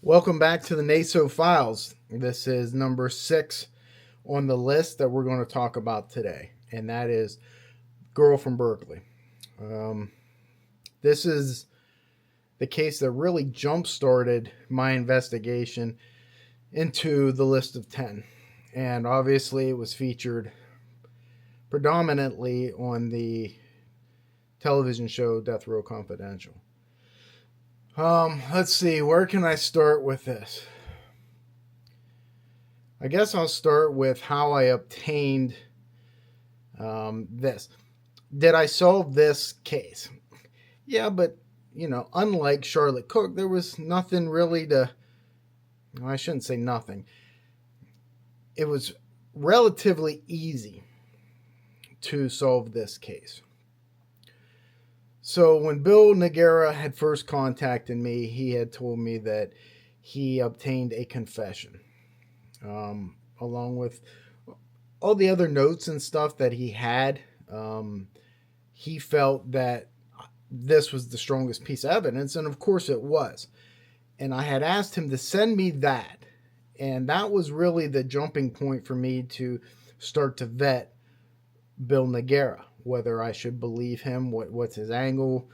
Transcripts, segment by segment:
Welcome back to the Naso Files. This is number 6 on the list that we're going to talk about today, and that is Girl from Berkeley. This is the case that really jump-started my investigation into the list of 10. And obviously it was featured predominantly on the television show Death Row Confidential. Let's see, where can I start with this? I guess I'll start with how I obtained this. Did I solve this case? Yeah, but, unlike Charlotte Cook, there was nothing really I shouldn't say nothing. It was relatively easy to solve this case. So when Bill Noguera had first contacted me, he had told me that he obtained a confession, along with all the other notes and stuff that he had. He felt that this was the strongest piece of evidence, and of course it was. And I had asked him to send me that, and that was really the jumping point for me to start to vet Bill Noguera, whether I should believe him, what's his angle.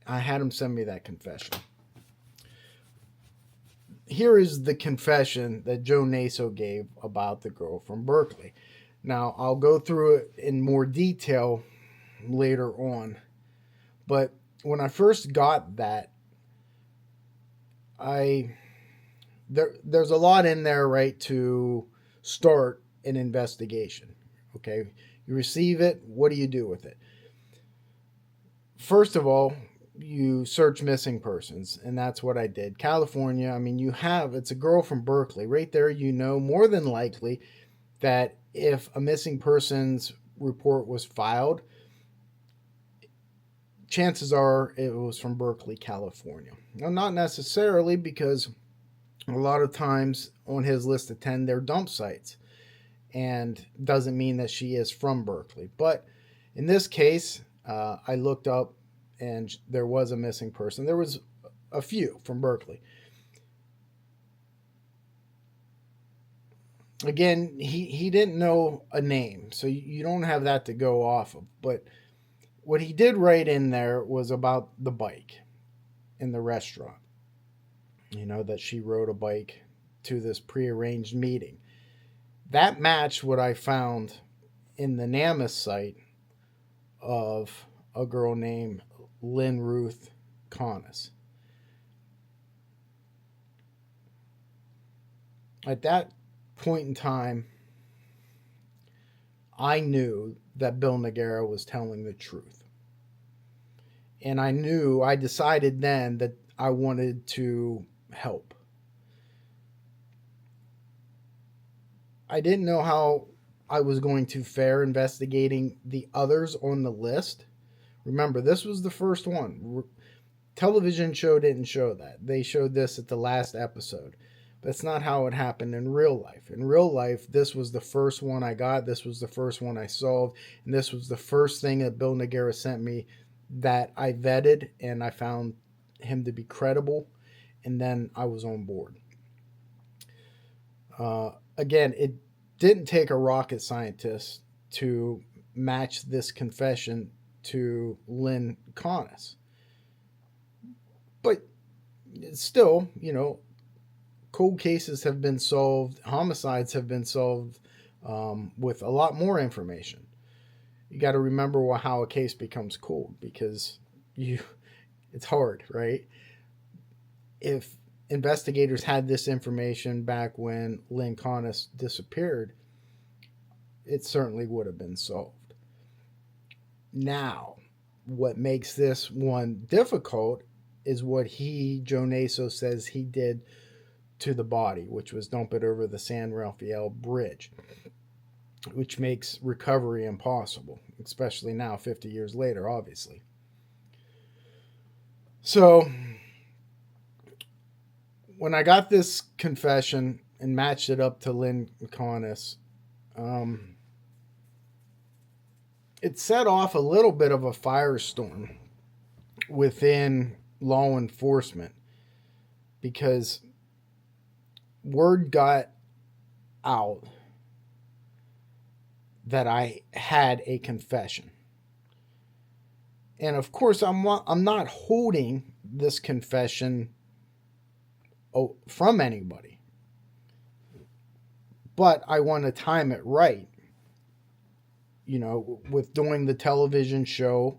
I had him send me that confession. Here is the confession that Joe Naso gave about the girl from Berkeley. Now, I'll go through it in more detail later on, but when I first got that, there's a lot in there, right, to start an investigation. Okay, you receive it. What do you do with it? First of all, you search missing persons, and that's what I did. California, it's a girl from Berkeley. Right there, more than likely that if a missing persons report was filed, chances are it was from Berkeley, California. Now, not necessarily, because a lot of times on his list of 10, they're dump sites, and doesn't mean that she is from Berkeley. But in this case, I looked up, and there was a missing person. There was a few from Berkeley. Again, he didn't know a name, so you don't have that to go off of. But what he did write in there was about the bike in the restaurant. That she rode a bike to this prearranged meeting. That matched what I found in the NamUs site of a girl named Lynn Ruth Conness. At that point in time, I knew that Bill Noguera was telling the truth. And I decided then that I wanted to help. I didn't know how I was going to fare investigating the others on the list. Remember, this was the first one. Television show didn't show that. They showed this at the last episode. That's not how it happened in real life. In real life, this was the first one I got. This was the first one I solved. And this was the first thing that Bill Noguera sent me that I vetted, and I found him to be credible. And then I was on board. Again, it didn't take a rocket scientist to match this confession to Lynn Conness. But still, cold cases have been solved, homicides have been solved with a lot more information. You got to remember how a case becomes cold, because it's hard, right? If investigators had this information back when Lynn Conness disappeared, it certainly would have been solved. Now, what makes this one difficult is what Joe Naso, says he did to the body, which was dump it over the San Rafael Bridge, which makes recovery impossible, especially now, 50 years later, obviously. So when I got this confession and matched it up to Lynn Conness, it set off a little bit of a firestorm within law enforcement. because word got out that I had a confession. And of course, I'm not holding this confession from anybody, but I want to time it right. You know, with doing the television show,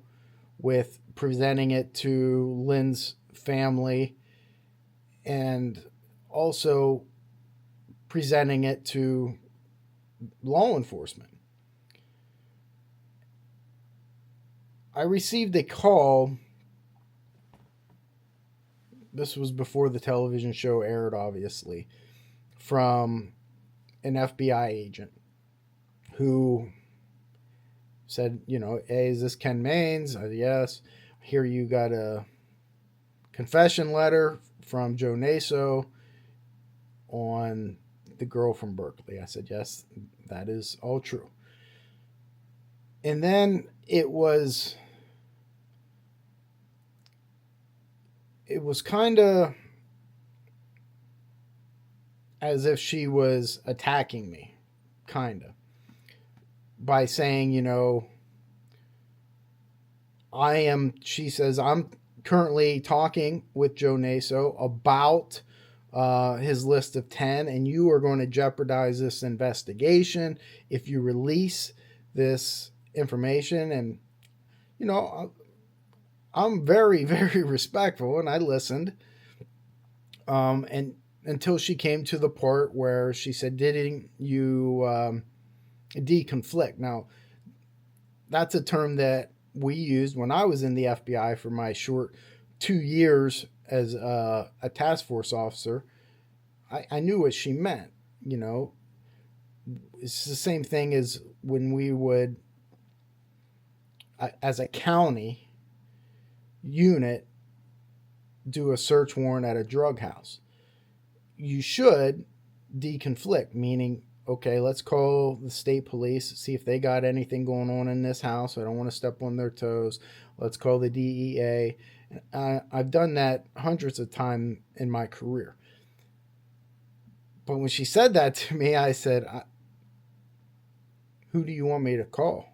with presenting it to Lynn's family, and also presenting it to law enforcement. I received a call. This was before the television show aired, obviously, from an FBI agent who said, you know, hey, is this Ken Mains? I said, yes. Here you got a confession letter from Joe Naso on the girl from Berkeley. I said, yes, that is all true. And then it was kind of as if she was attacking me, kind of, by saying, you know, she says, I'm currently talking with Joe Naso about his list of 10, and you are going to jeopardize this investigation if you release this information. And, you know, I'm very, very respectful, and I listened. And until she came to the part where she said, didn't you deconflict? Now, that's a term that we used when I was in the FBI for my short 2 years as a task force officer. I knew what she meant. You know, it's the same thing as when we would, as a county unit, do a search warrant at a drug house. You should deconflict, meaning, okay, let's call the state police, see if they got anything going on in this house. I don't want to step on their toes. Let's call the DEA. I've done that hundreds of times in my career. But when she said that to me, I said, who do you want me to call?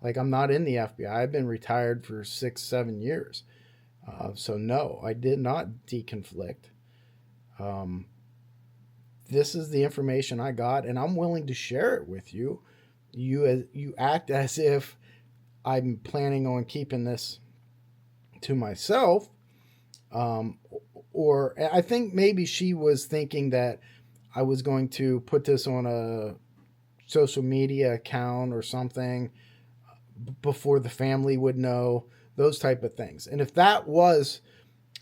Like, I'm not in the FBI. I've been retired for 6-7 years. So no, I did not deconflict. This is the information I got, and I'm willing to share it with you. You act as if I'm planning on keeping this to myself. Or I think maybe she was thinking that I was going to put this on a social media account or something before the family would know, those type of things. And if that was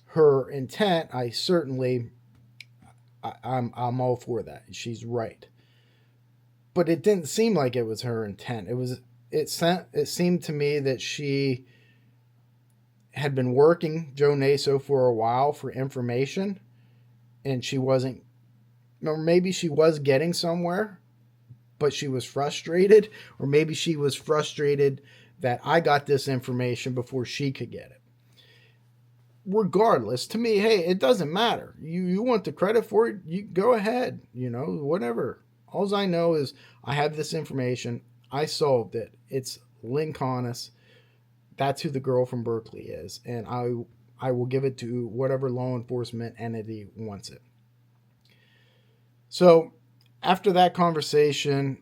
her intent, I'm all for that. She's right. But it didn't seem like it was her intent. It seemed to me that she had been working Joe Naso for a while for information, and she wasn't, or maybe she was getting somewhere, but she was frustrated, or maybe she was frustrated that I got this information before she could get it. Regardless, to me, hey, it doesn't matter. You want the credit for it, you go ahead, you know, whatever. All I know is I have this information. I solved it. It's Lynn Connis. That's who the girl from Berkeley is. And I will give it to whatever law enforcement entity wants it. So after that conversation,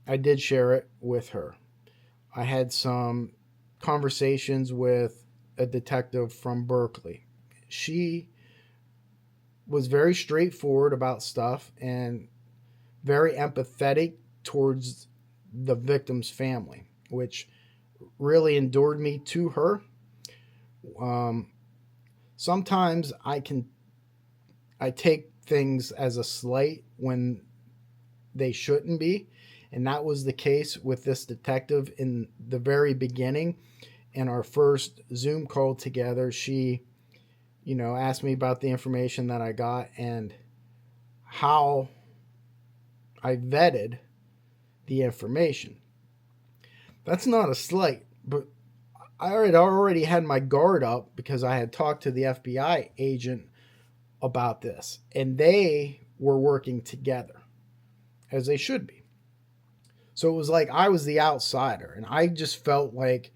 I did share it with her. I had some conversations with a detective from Berkeley. She was very straightforward about stuff and very empathetic towards the victim's family, which really endeared me to her. Sometimes I take things as a slight when they shouldn't be. And that was the case with this detective in the very beginning. In our first Zoom call together, she, you know, asked me about the information that I got and how I vetted the information. That's not a slight, but I already had my guard up because I had talked to the FBI agent about this, and they were working together, as they should be. So it was like I was the outsider, and I just felt like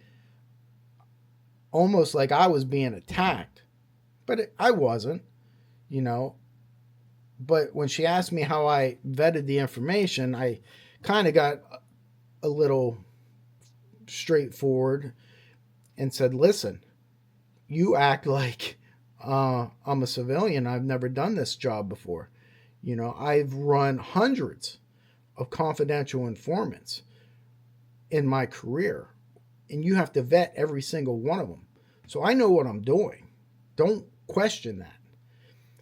almost like I was being attacked, but I wasn't, you know. But when she asked me how I vetted the information, I kind of got a little straightforward and said, listen, you act like I'm a civilian. I've never done this job before. You know, I've run hundreds of confidential informants in my career, and you have to vet every single one of them. So I know what I'm doing. Don't question that.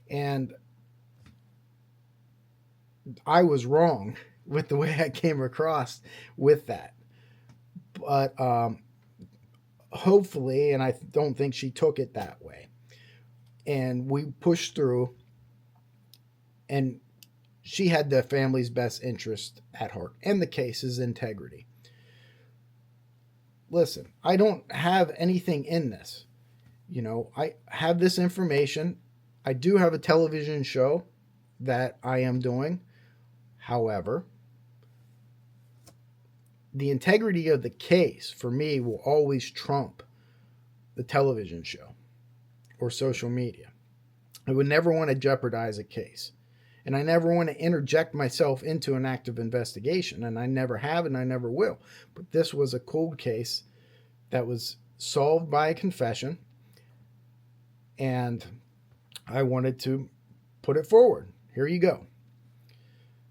And I was wrong with the way I came across with that. But hopefully, and I don't think she took it that way. And we pushed through, and she had the family's best interest at heart and the case's integrity. Listen, I don't have anything in this. You know, I have this information. I do have a television show that I am doing. However, the integrity of the case for me will always trump the television show or social media. I would never want to jeopardize a case. And I never want to interject myself into an active investigation. And I never have, and I never will. But this was a cold case that was solved by a confession. And I wanted to put it forward. Here you go.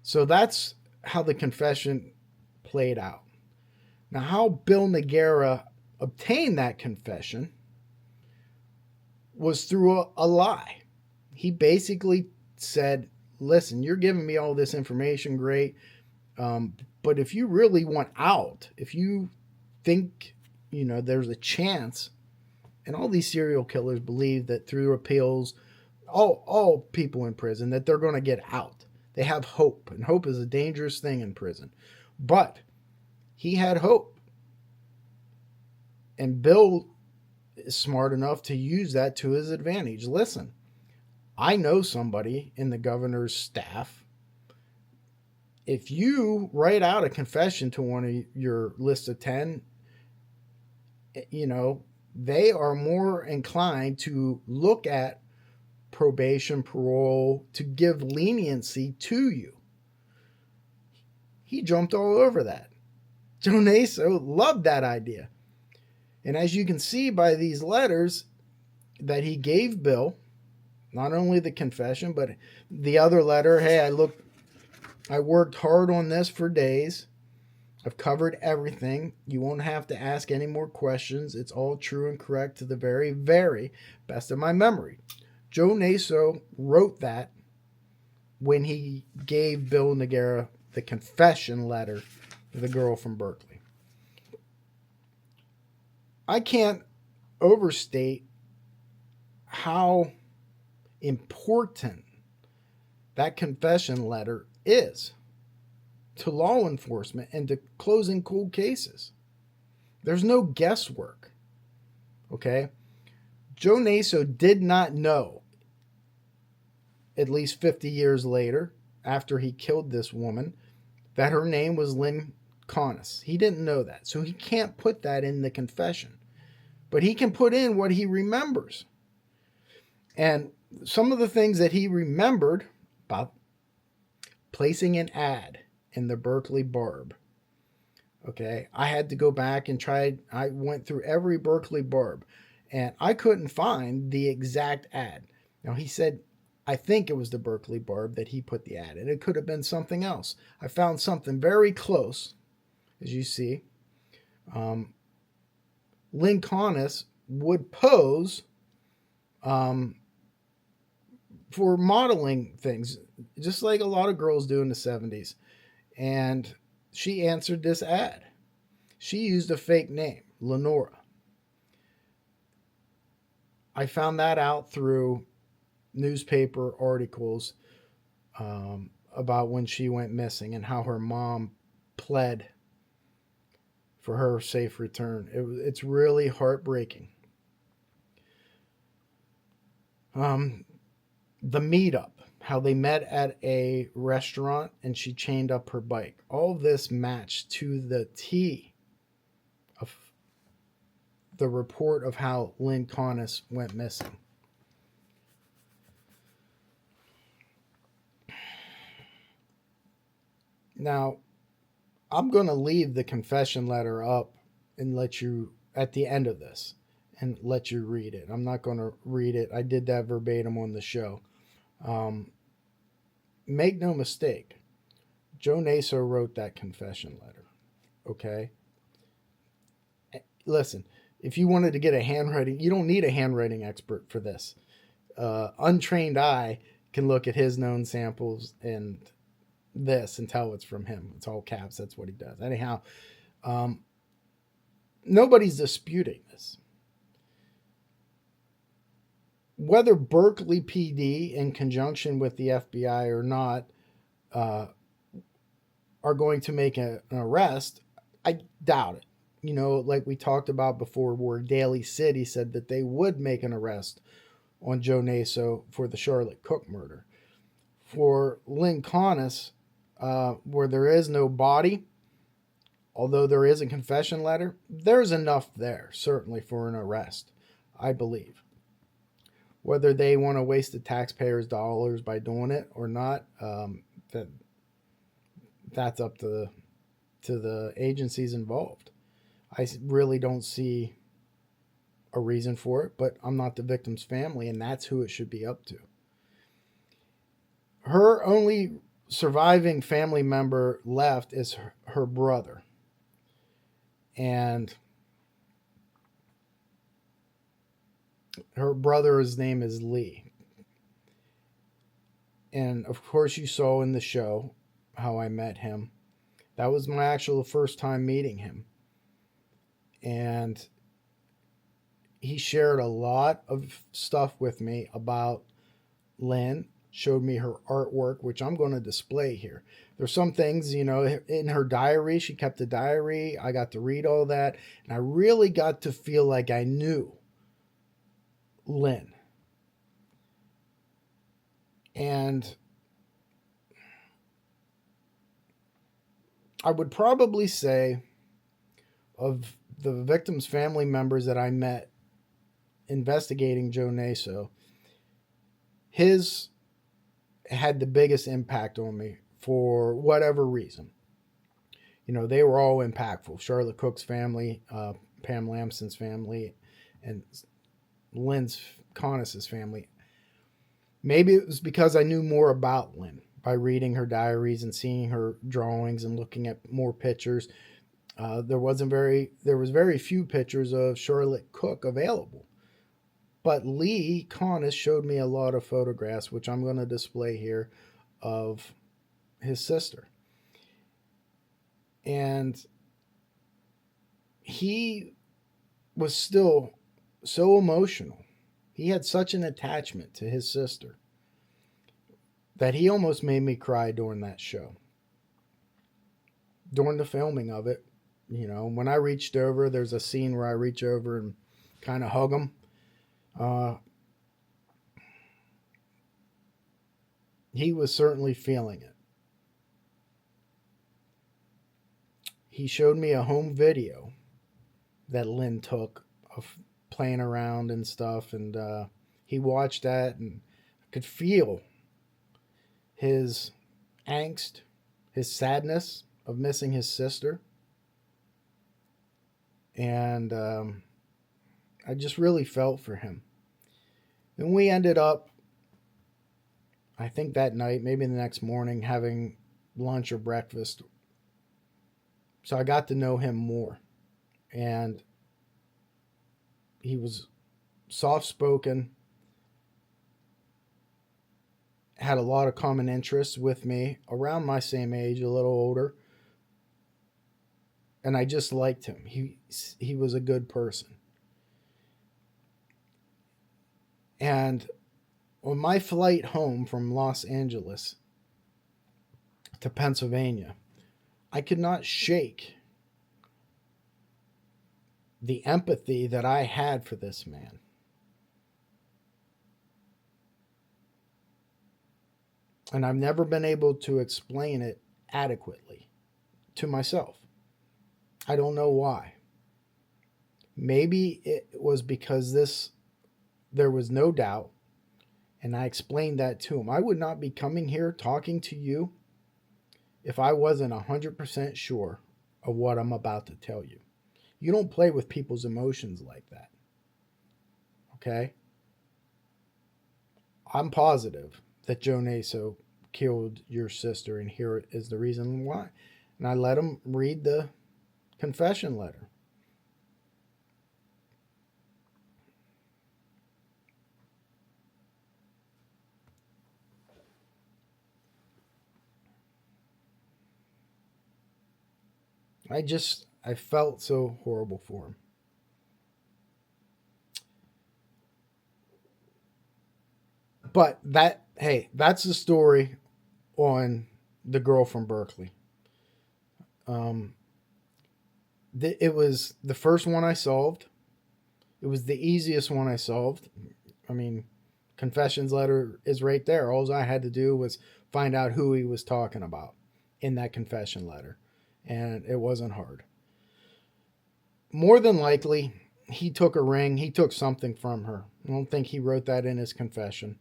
So that's how the confession played out. Now, how Bill Noguera obtained that confession was through a lie. He basically said, listen, you're giving me all this information, great. But if you really want out, if you think, you know, there's a chance, and all these serial killers believe that through appeals, all people in prison, that they're going to get out. They have hope, and hope is a dangerous thing in prison. But he had hope. And Bill is smart enough to use that to his advantage. Listen, I know somebody in the governor's staff. If you write out a confession to one of your list of 10, you know, they are more inclined to look at probation, parole, to give leniency to you. He jumped all over that. Joe Naso loved that idea. And as you can see by these letters that he gave Bill, not only the confession, but the other letter, hey, I worked hard on this for days. I've covered everything. You won't have to ask any more questions. It's all true and correct to the very, very best of my memory. Joe Naso wrote that when he gave Bill Noguera the confession letter to the girl from Berkeley. I can't overstate how important that confession letter is to law enforcement and to closing cold cases. There's no guesswork. Okay? Joe Naso did not know, at least 50 years later, after he killed this woman, that her name was Lynn Connis. He didn't know that. So he can't put that in the confession. But he can put in what he remembers. And some of the things that he remembered about placing an ad in the Berkeley Barb. Okay, I had to go back and I went through every Berkeley Barb, and I couldn't find the exact ad. Now, he said, I think it was the Berkeley Barb that he put the ad in. It could have been something else. I found something very close, as you see. Lynn Connis would pose for modeling things, just like a lot of girls do in the 70s. And she answered this ad. She used a fake name, Lenora. I found that out through newspaper articles about when she went missing and how her mom pled for her safe return. It's really heartbreaking. the meetup, how they met at a restaurant and she chained up her bike. All this matched to the T of the report of how Lynn Conness went missing. Now, I'm going to leave the confession letter up and let you, at the end of this, and let you read it. I'm not going to read it. I did that verbatim on the show. Make no mistake, Joe Naso wrote that confession letter. Okay? Listen, if you wanted to get a handwriting, you don't need a handwriting expert for this. Untrained eye can look at his known samples and this and tell it's from him. It's all caps. That's what he does. Anyhow, nobody's disputing this. Whether Berkeley PD, in conjunction with the FBI or not, are going to make an arrest, I doubt it. You know, like we talked about before, where Daly City said that they would make an arrest on Joe Naso for the Charlotte Cook murder. For Lynn Conness, where there is no body, although there is a confession letter, there's enough there, certainly, for an arrest, I believe. Whether they want to waste the taxpayers' dollars by doing it or not, that's up to the agencies involved. I really don't see a reason for it, but I'm not the victim's family, and that's who it should be up to. Her only surviving family member left is her brother. And her brother's name is Lee. And of course you saw in the show how I met him. That was my actual first time meeting him. And he shared a lot of stuff with me about Lynn, showed me her artwork, which I'm going to display here. There's some things, you know, in her diary. She kept a diary. I got to read all that. And I really got to feel like I knew Lynn. And I would probably say, of the victim's family members that I met investigating Joe Naso, his had the biggest impact on me for whatever reason. You know, they were all impactful. Charlotte Cook's family, Pam Lamson's family, and Lynn Conness's family. Maybe it was because I knew more about Lynn by reading her diaries and seeing her drawings and looking at more pictures. There was very few pictures of Charlotte Cook available. But Lee Conness showed me a lot of photographs, which I'm going to display here, of his sister. And he was still so emotional. He had such an attachment to his sister that he almost made me cry during that show. During the filming of it, you know, when I reached over, there's a scene where I reach over and kind of hug him. He was certainly feeling it. He showed me a home video that Lynn took of playing around and stuff, and he watched that and could feel his angst, his sadness of missing his sister. And I just really felt for him. And we ended up, I think that night, maybe the next morning, having lunch or breakfast. So I got to know him more. And he was soft-spoken, had a lot of common interests with me, around my same age, a little older. And I just liked him. He was a good person. And on my flight home from Los Angeles to Pennsylvania, I could not shake the empathy that I had for this man. And I've never been able to explain it adequately to myself. I don't know why. Maybe it was because there was no doubt, and I explained that to him. I would not be coming here talking to you if I wasn't 100% sure of what I'm about to tell you. You don't play with people's emotions like that. Okay? I'm positive that Joe Naso killed your sister, and here is the reason why. And I let him read the confession letter. I felt so horrible for him. But that's the story on the girl from Berkeley. It was the first one I solved. It was the easiest one I solved. I mean, confessions letter is right there. All I had to do was find out who he was talking about in that confession letter. And it wasn't hard. More than likely, he took a ring. He took something from her. I don't think he wrote that in his confession.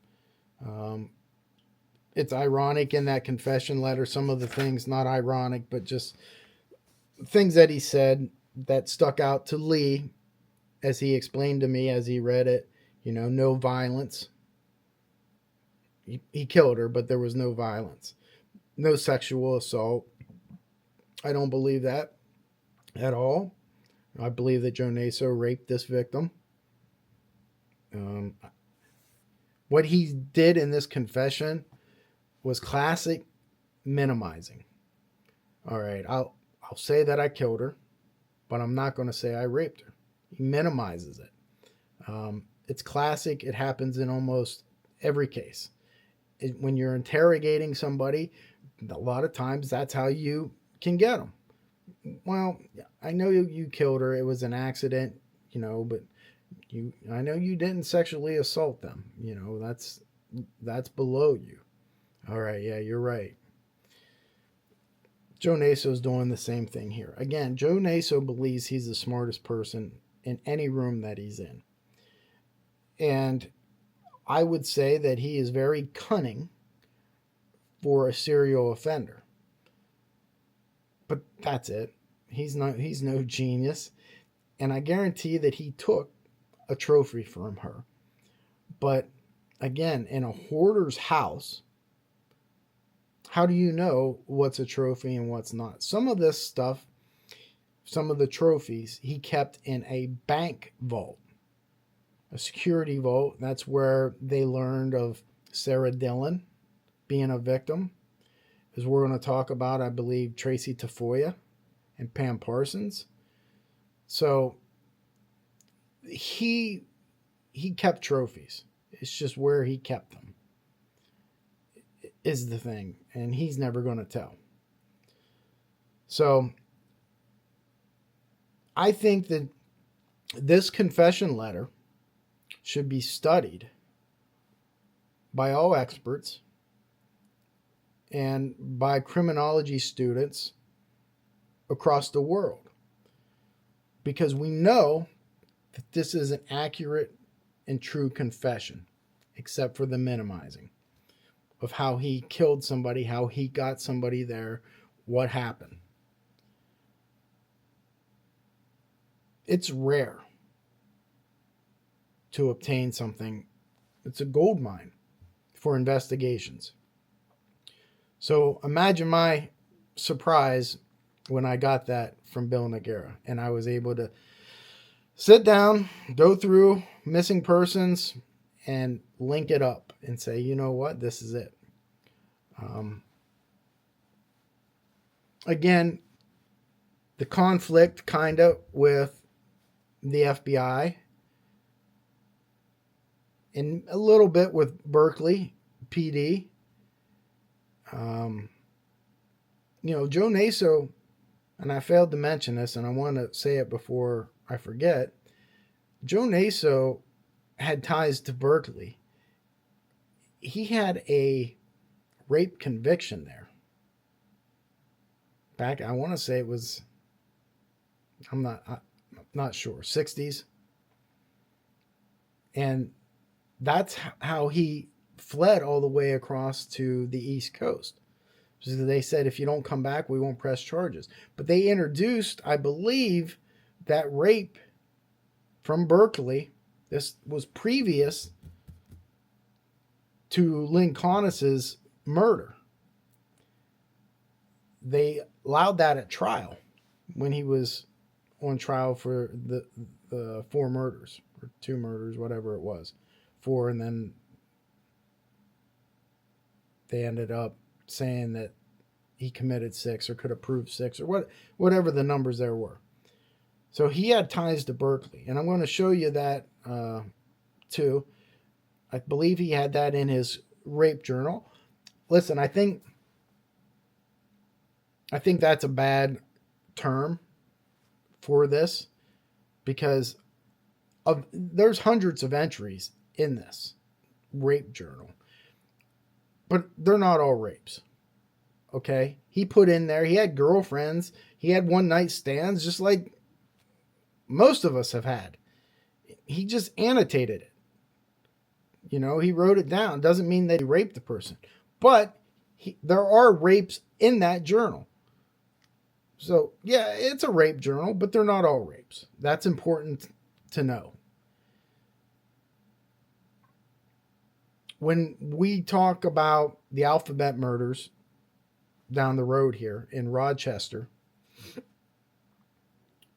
It's ironic in that confession letter. Some of the things, not ironic, but just things that he said that stuck out to Lee as he explained to me as he read it. No violence. He killed her, but there was no violence. No sexual assault. I don't believe that at all. I believe that Joe Naso raped this victim. What he did in this confession was classic minimizing. All right, I'll say that I killed her, but I'm not going to say I raped her. He minimizes it. It's classic. It happens in almost every case. When you're interrogating somebody, a lot of times that's how you can get them. Well, I know you killed her. It was an accident, but I know you didn't sexually assault them. That's below you. All right, yeah, you're right. Joe Naso's doing the same thing here. Again, Joe Naso believes he's the smartest person in any room that he's in. And I would say that he is very cunning for a serial offender. But that's it. He's no genius. And I guarantee that he took a trophy from her. But again, in a hoarder's house, how do you know what's a trophy and what's not? Some of this stuff, some of the trophies, he kept in a bank vault, a security vault. That's where they learned of Sarah Dillon being a victim. As we're going to talk about, I believe, Tracy Tafoya and Pam Parsons. So he kept trophies. It's just where he kept them is the thing, and he's never going to tell. So I think that this confession letter should be studied by all experts and by criminology students across the world, because we know that this is an accurate and true confession, except for the minimizing of how he killed somebody, how he got somebody there, what happened. It's rare to obtain something. It's a gold mine for investigations. So imagine my surprise when I got that from Bill Noguera, and I was able to sit down, go through missing persons, and link it up and say, you know what, this is it. Again, the conflict kind of with the FBI and a little bit with Berkeley PD. Joe Naso, and I failed to mention this, and I want to say it before I forget. Joe Naso had ties to Berkeley. He had a rape conviction there. Back, I want to say it was, I'm not sure, 60s. And that's how he fled all the way across to the East Coast. So they said, if you don't come back, we won't press charges. But they introduced, I believe, that rape from Berkeley. This was previous to Lynn Connis's murder. They allowed that at trial when he was on trial for the 4 murders, or 2 murders, whatever it was. 4, and then they ended up saying that he committed 6 or could have proved 6 or whatever the numbers there were. So he had ties to Berkeley, and I'm going to show you that too. I believe he had that in his rape journal. Listen, I think that's a bad term for this, because there's hundreds of entries in this rape journal, but they're not all rapes. Okay, he put in there, he had girlfriends, he had one night stands, just like most of us have had. He just annotated it. You know, he wrote it down. Doesn't mean that he raped the person, but there are rapes in that journal. So yeah, it's a rape journal, but they're not all rapes. That's important to know. When we talk about the alphabet murders down the road here in Rochester,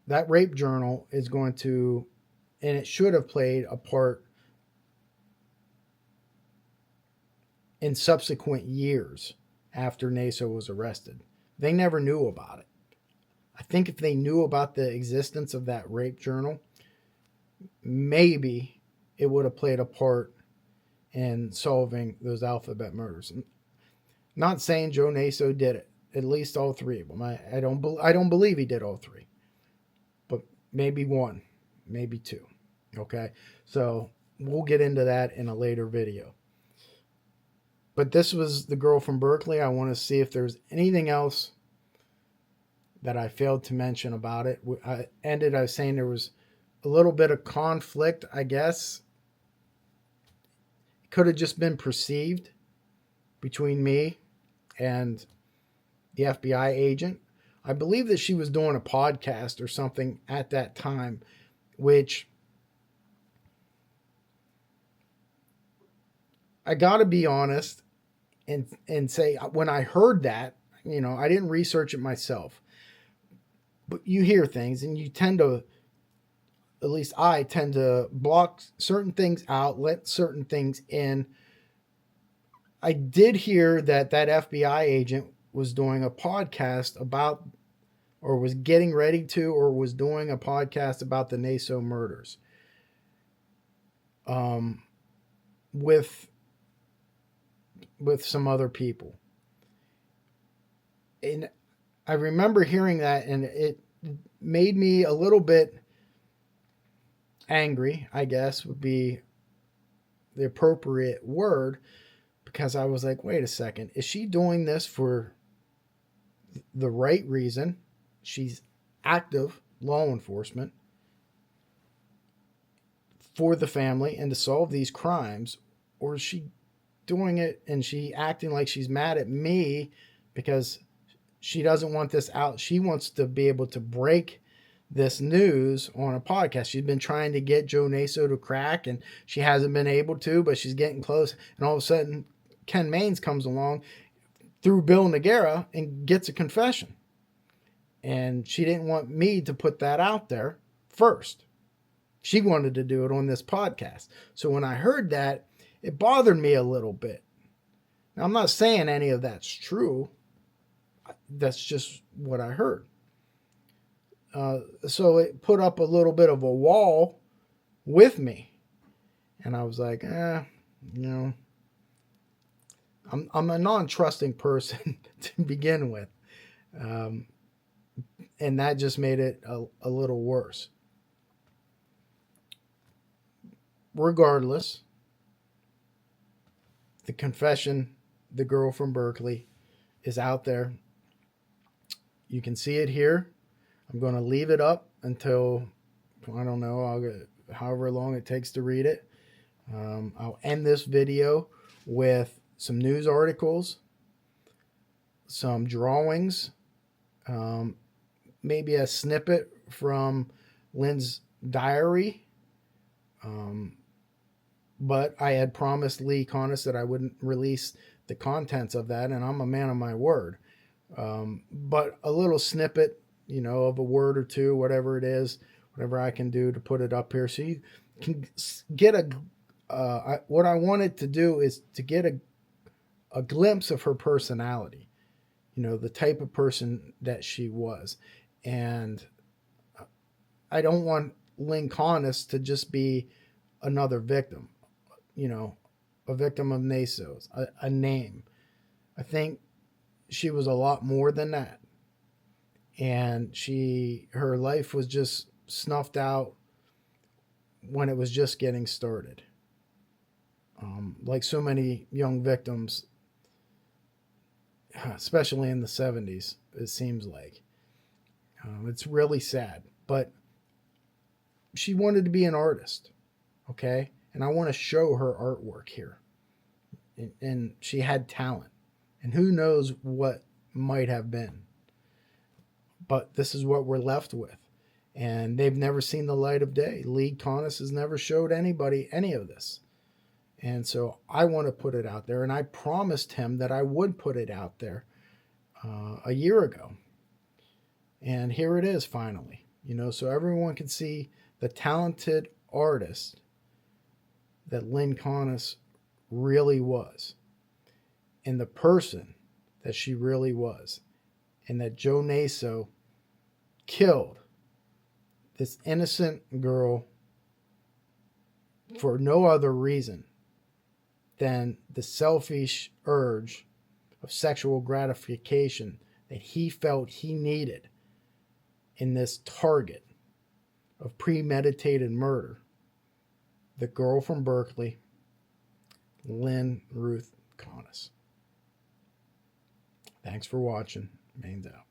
that rape journal is going to, and it should have played a part in subsequent years after Naso was arrested. They never knew about it. I think if they knew about the existence of that rape journal, maybe it would have played a part in solving those alphabet murders. Not saying Joe Naso did it. At least all 3 of them. I don't believe he did all 3. But maybe 1, maybe 2. Okay? So we'll get into that in a later video. But this was the girl from Berkeley. I want to see if there's anything else that I failed to mention about it. I ended by saying there was a little bit of conflict, I guess. It could have just been perceived between me and the FBI agent. I believe that she was doing a podcast or something at that time, which I got to be honest and say, when I heard that, you know, I didn't research it myself, but you hear things and you tend to, at least I tend to block certain things out, let certain things in. I did hear that FBI agent was doing a podcast about, or was getting ready to, or was doing a podcast about the Naso murders. With some other people. And I remember hearing that, and it made me a little bit angry, I guess would be the appropriate word, because I was like, wait a second, is she doing this for the right reason? She's active law enforcement for the family and to solve these crimes, or is she doing it and she acting like she's mad at me because she doesn't want this out? She wants to be able to break this news on a podcast. She's been trying to get Joe Naso to crack, and she hasn't been able to, but she's getting close. And all of a sudden, Ken Mains comes along through Bill Noguera and gets a confession. And she didn't want me to put that out there first. She wanted to do it on this podcast. So when I heard that, it bothered me a little bit. Now, I'm not saying any of that's true. That's just what I heard. So it put up a little bit of a wall with me. And I was like, you know, I'm a non-trusting person to begin with. And that just made it a little worse. Regardless, the confession the girl from Berkeley is out there. You can see it here. I'm going to leave it up until, I don't know, however long it takes to read it. I'll end this video with some news articles, some drawings, maybe a snippet from Lynn's diary. But I had promised Lee Connis that I wouldn't release the contents of that, and I'm a man of my word. But a little snippet, of a word or two, whatever it is, whatever I can do to put it up here, so you can get what I wanted to do is to get a glimpse of her personality, the type of person that she was. And I don't want Lynn Connis to just be another victim, a victim of Naso's, a name. I think she was a lot more than that. And her life was just snuffed out when it was just getting started. Like so many young victims, especially in the 70s, it seems like. It's really sad. But she wanted to be an artist, okay? And I want to show her artwork here. And she had talent. And who knows what might have been. But this is what we're left with. And they've never seen the light of day. Lee Connis has never showed anybody any of this. And so I want to put it out there. And I promised him that I would put it out there a year ago. And here it is finally. So everyone can see the talented artist that Lynn Connis really was. And the person that she really was. And that Joe Naso killed this innocent girl for no other reason than the selfish urge of sexual gratification that he felt he needed in this target of premeditated murder. The girl from Berkeley, Lynn Ruth Connis. Thanks for watching. Mains out.